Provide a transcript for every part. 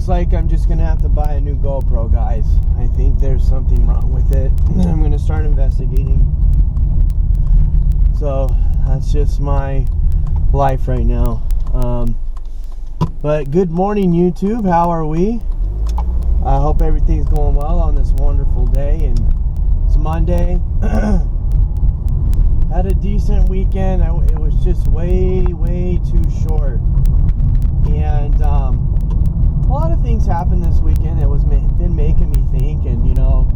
looks like I'm just gonna have to buy a new GoPro, guys. I think there's something wrong with it. I'm gonna start investigating. So that's just my life right now. But good morning, YouTube. How are we? I hope everything's going well on this wonderful day. And it's Monday. Had a decent weekend. It was just way too short. And a lot of things happened this weekend. It was been making me think. And you know,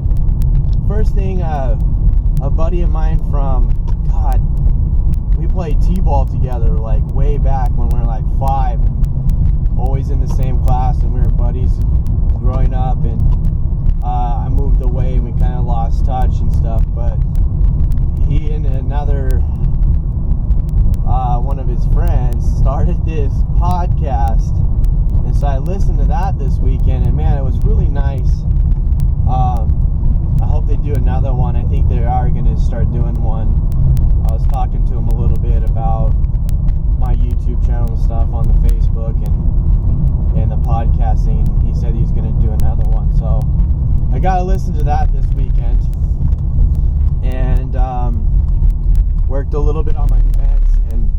first thing, a buddy of mine from we played t-ball together like way back when we were like 5, always in the same class, and we were buddies growing up. And I moved away and we kind of lost touch and stuff, but he and another one of his friends started this podcast, and so I listened to that this weekend, and man, it was really nice. I hope they do another one. I think they are going to start doing one. I was talking to him a little bit about my YouTube channel and stuff on the Facebook and the podcasting. He said he was going to do another one, so I got to listen to that this weekend. And worked a little bit on my fence, and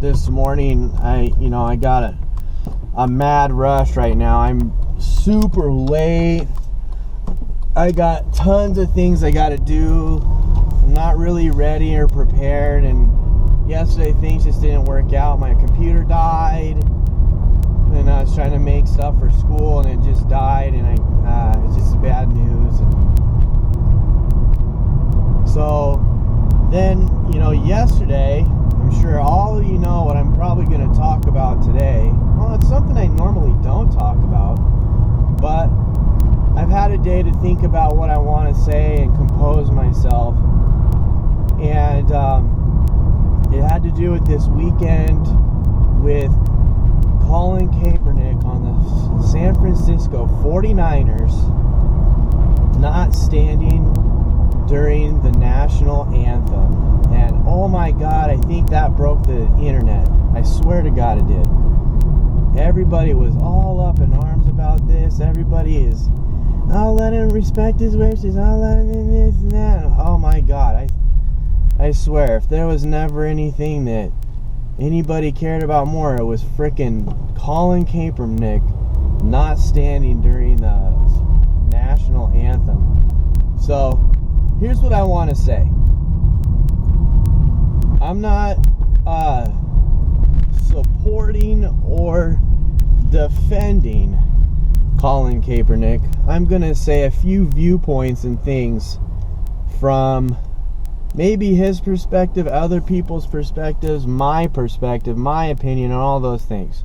this morning I got a mad rush right now. I'm super late. I got tons of things I got to do. I'm not really ready or prepared, and yesterday things just didn't work out. My computer died, and I was trying to make stuff for school, and it just died, and it's just bad news. And so then, yesterday, I'm sure all of you know what I'm probably going to talk about today. Well, it's something I normally don't talk about, but I've had a day to think about what I want to say and compose myself. And it had to do with this weekend with Colin Kaepernick on the San Francisco 49ers not standing during the national anthem. And oh my God, I think that broke the internet. I swear to God it did. Everybody was all up in arms about this. Everybody is, I'll let him respect his wishes, I'll let him this and that. Oh my God, I swear, if there was never anything that anybody cared about more, it was frickin' Colin Kaepernick not standing during the national anthem. So, here's what I want to say. I'm not supporting or defending Colin Kaepernick. I'm going to say a few viewpoints and things from maybe his perspective, other people's perspectives, my perspective, my opinion, and all those things.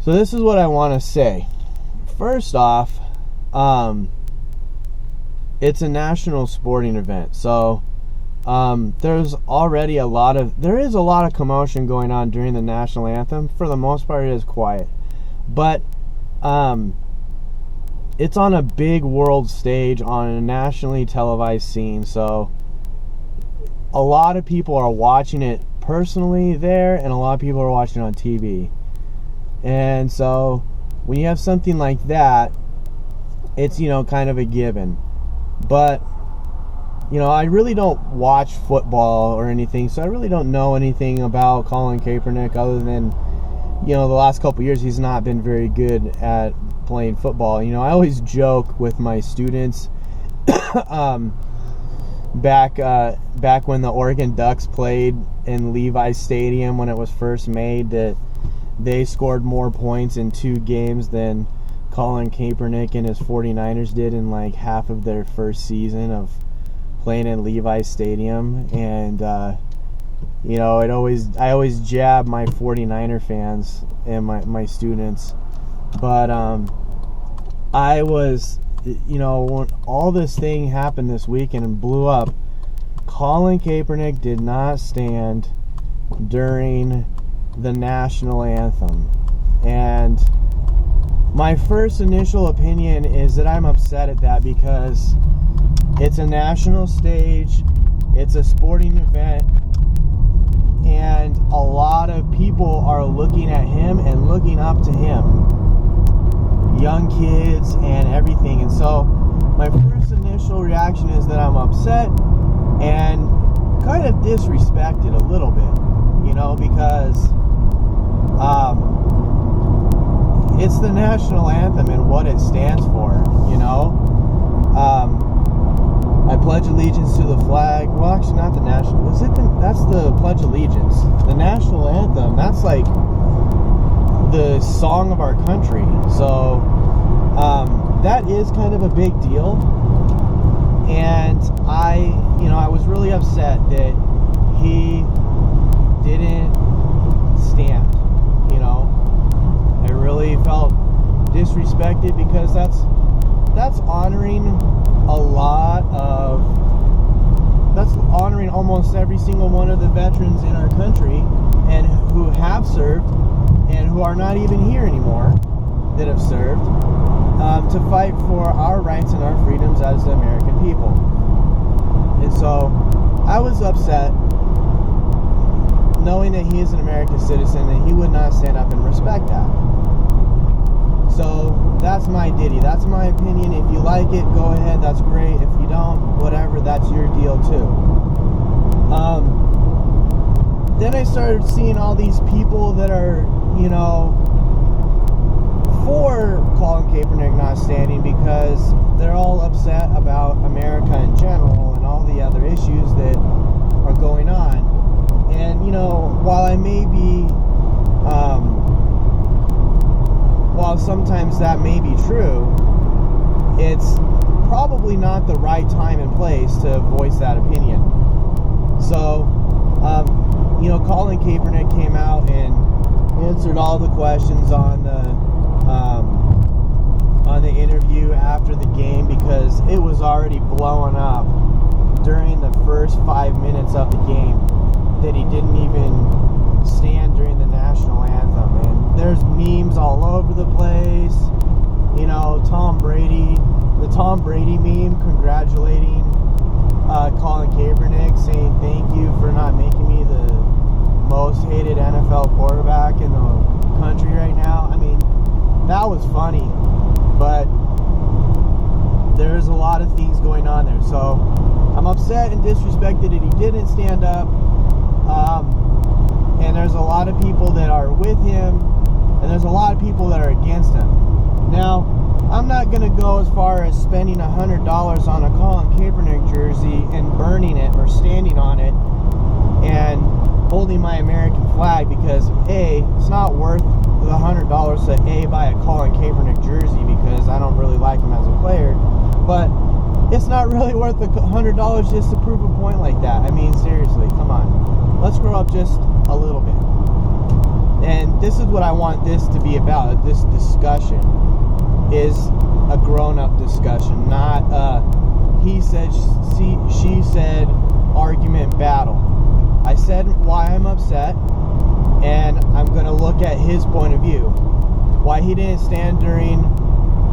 So this is what I want to say. First off, it's a national sporting event. So there is a lot of commotion going on during the national anthem. For the most part, it is quiet. But it's on a big world stage on a nationally televised scene. So a lot of people are watching it personally there, and a lot of people are watching it on TV. And so when you have something like that, it's, kind of a given. But, I really don't watch football or anything, so I really don't know anything about Colin Kaepernick other than, the last couple of years he's not been very good at playing football. I always joke with my students back when the Oregon Ducks played in Levi's Stadium when it was first made, that they scored more points in 2 games than Colin Kaepernick and his 49ers did in like half of their first season of playing in Levi's Stadium. And I always jab my 49er fans and my students, but I was, when all this thing happened this weekend and blew up, Colin Kaepernick did not stand during the national anthem. And my first initial opinion is that I'm upset at that, because it's a national stage, it's a sporting event, and a lot of people are looking at him and looking up to him. young kids and everything. And so my first initial reaction is that I'm upset and kind of disrespected a little bit, because it's the national anthem and what it stands for, I pledge allegiance to the flag. Well, actually, not the national. That's the Pledge Allegiance. The national anthem, that's like the song of our country. So that is kind of a big deal. And I was really upset that he didn't stand. I really felt disrespected because that's honoring that's honoring almost every single one of the veterans in our country and who have served and who are not even here anymore that have served to fight for our rights and our freedoms as the American people. And so I was upset knowing that he is an American citizen and he would not stand up and respect that. So that's my ditty. That's my opinion. If you like it, go ahead. That's great. If you don't, whatever, that's your deal too. Then I started seeing all these people that are, for Colin Kaepernick not standing because they're all upset about America in general and all the other issues that are going on. And, while I may be, while sometimes that may be true, it's probably not the right time and place to voice that opinion. So, Colin Kaepernick came out and answered all the questions on the interview after the game because it was already blowing up during the first 5 minutes of the game that he didn't even stand during the national anthem. And there's memes all over the place. The Tom Brady meme congratulating Colin Kaepernick, saying thank you for not making me the most hated NFL quarterback in the country right now. I mean, that was funny, but there's a lot of things going on there. So I'm upset and disrespected that he didn't stand up. And there's a lot of people that are with him, and there's a lot of people that are against him. Now, I'm not going to go as far as spending $100 on a Colin Kaepernick jersey and burning it or standing on it and holding my American flag because, A, it's not worth the $100 to, A, buy a Colin Kaepernick jersey because I don't really like him as a player, but it's not really worth the $100 just to prove a point like that. I mean, seriously, come on. Let's grow up just a little bit. And this is what I want this to be about. This discussion is a grown-up discussion, not a he said, she said argument battle. I said why I'm upset, and I'm going to look at his point of view. Why he didn't stand during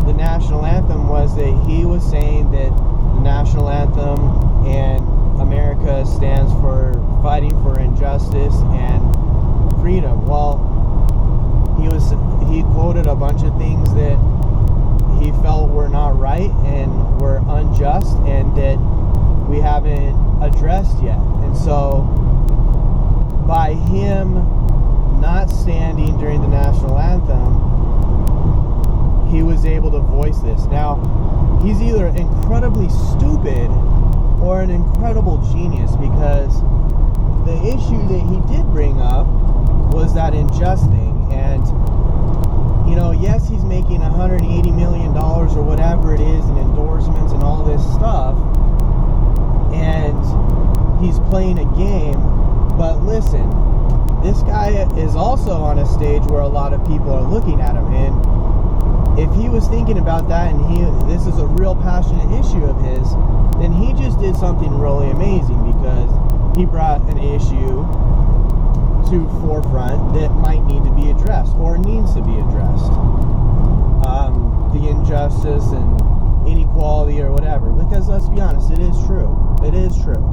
the national anthem was that he was saying that the national anthem and America stands for fighting for injustice and freedom. Well, he quoted a bunch of things that he felt were not right and were unjust and that we haven't addressed yet. And so by him not standing during the national anthem, he was able to voice this. Now, he's either incredibly stupid or an incredible genius, because the issue that he did bring up was that unjust thing. And yes, he's making $180 million or whatever it is in endorsements and all this stuff, and he's playing a game. But listen, this guy is also on a stage where a lot of people are looking at him, and if he was thinking about that and this is a real passionate issue of his, then he just did something really amazing, because he brought an issue to forefront that might need to be addressed or needs to be addressed. The injustice and inequality or whatever, because let's be honest, it is true. It is true.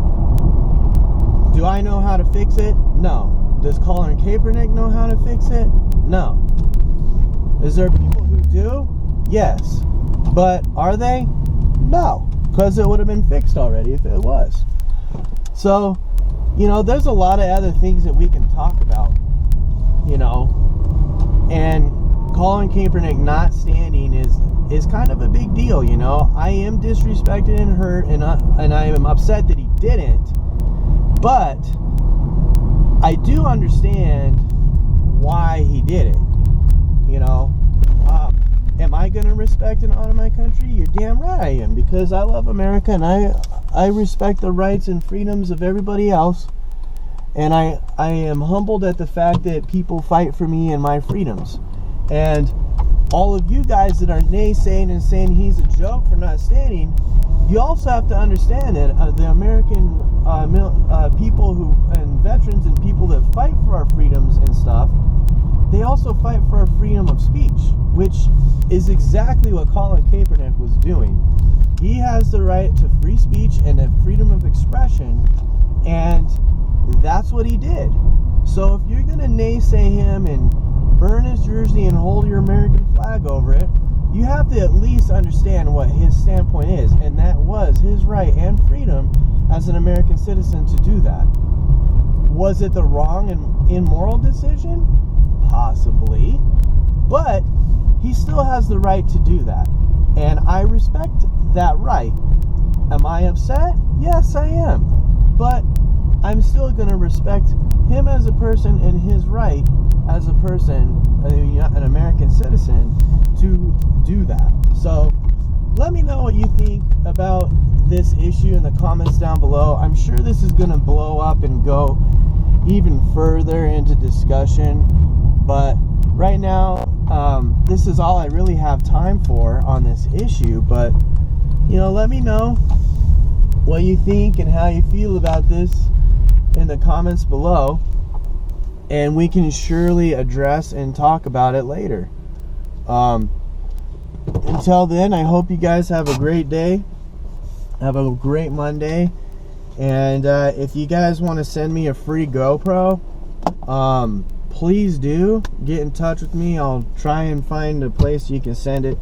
Do I know how to fix it? No. Does Colin Kaepernick know how to fix it? No. Is there people who do? Yes. But are they? No. Because it would have been fixed already if it was. So, there's a lot of other things that we can talk about, and Colin Kaepernick not standing is kind of a big deal, I am disrespected and hurt, and I am upset that he didn't, but I do understand why he did it, Am I going to respect and honor my country? You're damn right I am, because I love America, and I respect the rights and freedoms of everybody else, and I am humbled at the fact that people fight for me and my freedoms. And all of you guys that are naysaying and saying he's a joke for not standing, you also have to understand that the American people and veterans and people that fight for our freedoms and stuff, they also fight for our freedom of speech, which is exactly what Colin Kaepernick was doing. He has the right to free speech and the freedom of expression, and that's what he did. So if you're going to naysay him and burn his jersey and hold your American flag over it, you have to at least understand what his standpoint is, and that was his right and freedom as an American citizen to do that. Was it the wrong and immoral decision? Possibly, but he still has the right to do that, and I respect that right. Am I upset? Yes, I am, but I'm still going to respect him as a person and his right as a person, an American citizen, to do that. So let me know what you think about this issue in the comments down below. I'm sure this is going to blow up and go even further into discussion, but right now this is all I really have time for on this issue. But let me know what you think and how you feel about this in the comments below, and we can surely address and talk about it later. Until then, I hope you guys have a great day, have a great Monday, and if you guys want to send me a free GoPro, please do get in touch with me. I'll try and find a place you can send it,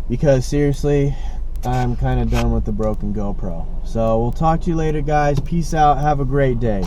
because seriously, I'm kind of done with the broken GoPro. So we'll talk to you later, guys. Peace out. Have a great day.